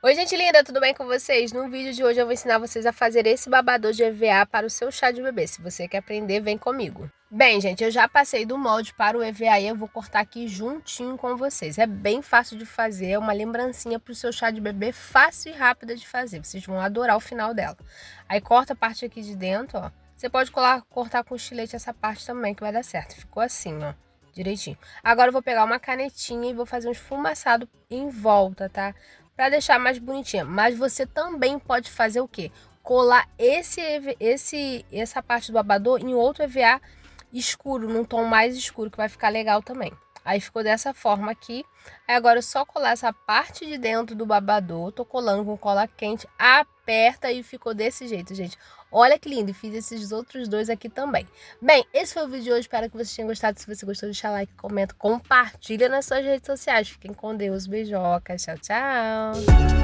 Oi, gente linda, tudo bem com vocês? No vídeo de hoje eu vou ensinar vocês a fazer esse babador de EVA para o seu chá de bebê. Se você quer aprender, vem comigo. Bem, gente, eu já passei do molde para o EVA e eu vou cortar aqui juntinho com vocês. É bem fácil de fazer, é uma lembrancinha para o seu chá de bebê, fácil e rápida de fazer. Vocês vão adorar o final dela. Aí corta a parte aqui de dentro, ó. Você pode cortar com estilete essa parte também, que vai dar certo. Ficou assim, ó, direitinho. Agora eu vou pegar uma canetinha e vou fazer um esfumaçado em volta, tá? Para deixar mais bonitinha. Mas você também pode fazer o quê? Colar essa parte do babador em outro EVA escuro, num tom mais escuro, que vai ficar legal também. Aí ficou dessa forma aqui. Aí agora é só colar essa parte de dentro do babador. Tô colando com cola quente, aperta e ficou desse jeito, gente. Olha que lindo, e fiz esses outros dois aqui também. Bem, esse foi o vídeo de hoje, espero que vocês tenham gostado. Se você gostou, deixa like, comenta, compartilha nas suas redes sociais. Fiquem com Deus, beijocas, tchau, tchau.